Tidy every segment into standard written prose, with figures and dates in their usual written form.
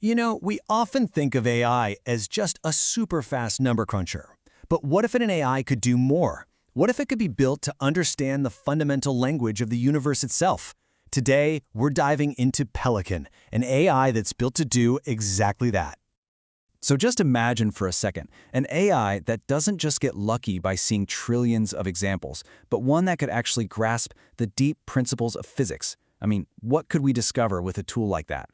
You know, we often think of AI as just a super fast number cruncher. But what if an AI could do more? What if it could be built to understand the fundamental language of the universe itself? Today, we're diving into Pelican, an AI that's built to do exactly that. So just imagine for a second, an AI that doesn't just get lucky by seeing trillions of examples, but one that could actually grasp the deep principles of physics. I mean, what could we discover with a tool like that?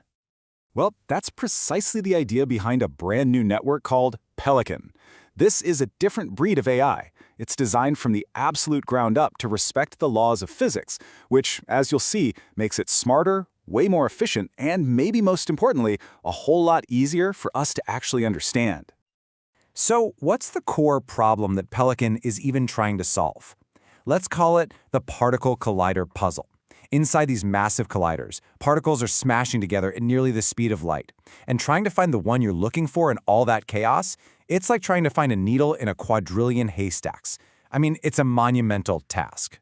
Well, that's precisely the idea behind a brand new network called Pelican. This is a different breed of AI. It's designed from the absolute ground up to respect the laws of physics, which, as you'll see, makes it smarter, way more efficient, and maybe most importantly, a whole lot easier for us to actually understand. So, what's the core problem that Pelican is even trying to solve? Let's call it the particle collider puzzle. Inside these massive colliders, particles are smashing together at nearly the speed of light. And trying to find the one you're looking for in all that chaos, it's like trying to find a needle in a quadrillion haystacks. I mean, it's a monumental task.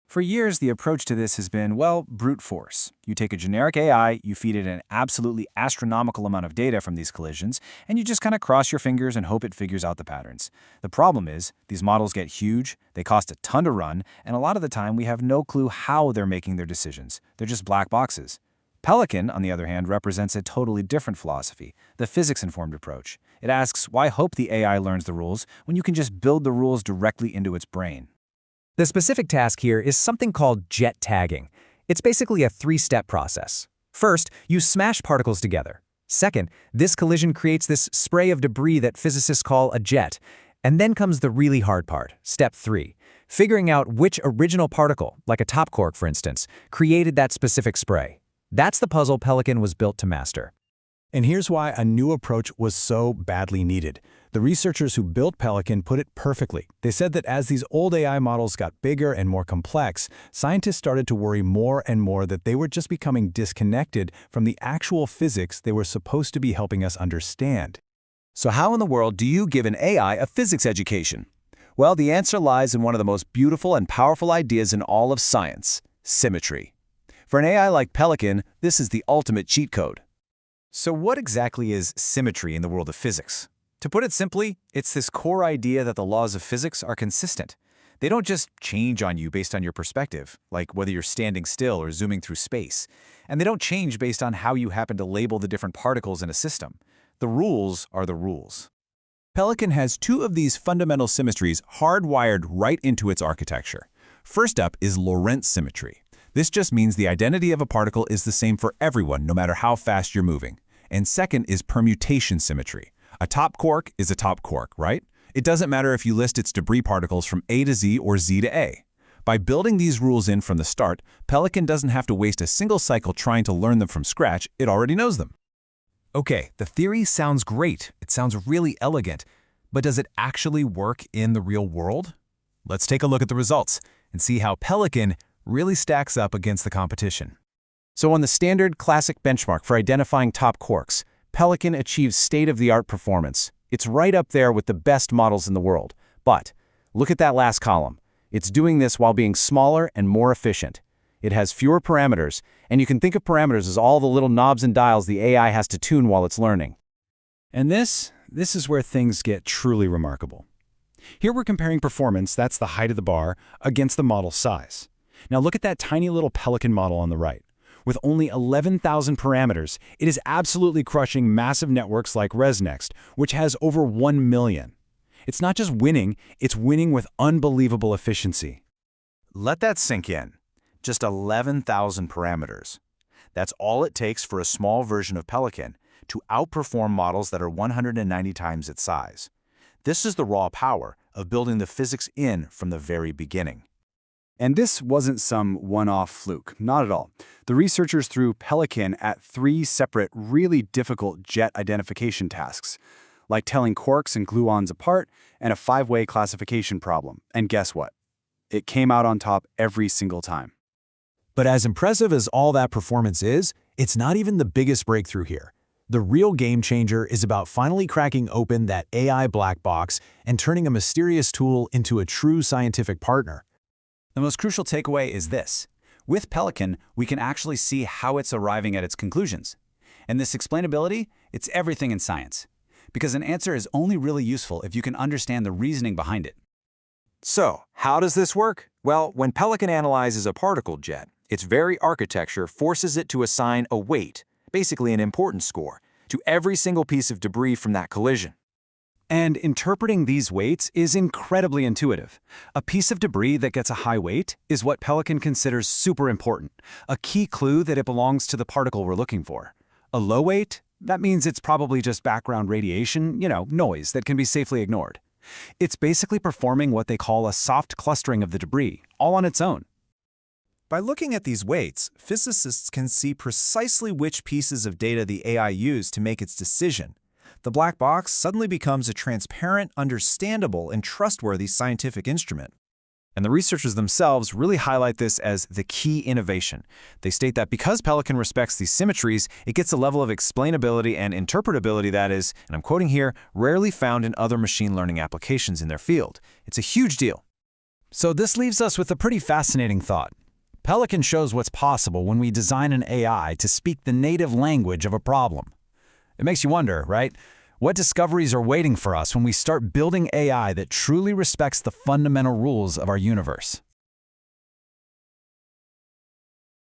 For years, the approach to this has been, well, brute force. You take a generic AI, you feed it an absolutely astronomical amount of data from these collisions, and you just kind of cross your fingers and hope it figures out the patterns. The problem is, these models get huge, they cost a ton to run, and a lot of the time we have no clue how they're making their decisions. They're just black boxes. Pelican, on the other hand, represents a totally different philosophy, the physics-informed approach. It asks, why hope the AI learns the rules when you can just build the rules directly into its brain? The specific task here is something called jet tagging. It's basically a three-step process. First, you smash particles together. Second, this collision creates this spray of debris that physicists call a jet. And then comes the really hard part, step 3, figuring out which original particle, like a top quark for instance, created that specific spray. That's the puzzle Pelican was built to master. And here's why a new approach was so badly needed. The researchers who built Pelican put it perfectly. They said that as these old AI models got bigger and more complex, scientists started to worry more and more that they were just becoming disconnected from the actual physics they were supposed to be helping us understand. So how in the world do you give an AI a physics education? Well, the answer lies in one of the most beautiful and powerful ideas in all of science, symmetry. For an AI like Pelican, this is the ultimate cheat code. So what exactly is symmetry in the world of physics? To put it simply, it's this core idea that the laws of physics are consistent. They don't just change on you based on your perspective, like whether you're standing still or zooming through space. And they don't change based on how you happen to label the different particles in a system. The rules are the rules. Pelican has two of these fundamental symmetries hardwired right into its architecture. First up is Lorentz symmetry. This just means the identity of a particle is the same for everyone, no matter how fast you're moving. And second is permutation symmetry. A top quark is a top quark, right? It doesn't matter if you list its debris particles from A to Z or Z to A. By building these rules in from the start, Pelican doesn't have to waste a single cycle trying to learn them from scratch. It already knows them. Okay, the theory sounds great. It sounds really elegant. But does it actually work in the real world? Let's take a look at the results and see how Pelican really stacks up against the competition. So on the standard classic benchmark for identifying top quarks, Pelican achieves state-of-the-art performance. It's right up there with the best models in the world. But look at that last column. It's doing this while being smaller and more efficient. It has fewer parameters, and you can think of parameters as all the little knobs and dials the AI has to tune while it's learning. And this is where things get truly remarkable. Here we're comparing performance, that's the height of the bar, against the model size. Now look at that tiny little Pelican model on the right. With only 11,000 parameters, it is absolutely crushing massive networks like ResNext, which has over 1 million. It's not just winning, it's winning with unbelievable efficiency. Let that sink in. Just 11,000 parameters. That's all it takes for a small version of Pelican to outperform models that are 190 times its size. This is the raw power of building the physics in from the very beginning. And this wasn't some one-off fluke, not at all. The researchers threw Pelican at 3 separate, really difficult jet identification tasks, like telling quarks and gluons apart and a 5-way classification problem. And guess what? It came out on top every single time. But as impressive as all that performance is, it's not even the biggest breakthrough here. The real game changer is about finally cracking open that AI black box and turning a mysterious tool into a true scientific partner. The most crucial takeaway is this. With Pelican, we can actually see how it's arriving at its conclusions. And this explainability, it's everything in science. Because an answer is only really useful if you can understand the reasoning behind it. So, how does this work? Well, when Pelican analyzes a particle jet, its very architecture forces it to assign a weight, basically an importance score, to every single piece of debris from that collision. And interpreting these weights is incredibly intuitive. A piece of debris that gets a high weight is what Pelican considers super important, a key clue that it belongs to the particle we're looking for. A low weight? That means it's probably just background radiation, noise that can be safely ignored. It's basically performing what they call a soft clustering of the debris, all on its own. By looking at these weights, physicists can see precisely which pieces of data the AI used to make its decision. The black box suddenly becomes a transparent, understandable, and trustworthy scientific instrument. And the researchers themselves really highlight this as the key innovation. They state that because Pelican respects these symmetries, it gets a level of explainability and interpretability that is, and I'm quoting here, rarely found in other machine learning applications in their field. It's a huge deal. So this leaves us with a pretty fascinating thought. Pelican shows what's possible when we design an AI to speak the native language of a problem. It makes you wonder, right? What discoveries are waiting for us when we start building AI that truly respects the fundamental rules of our universe?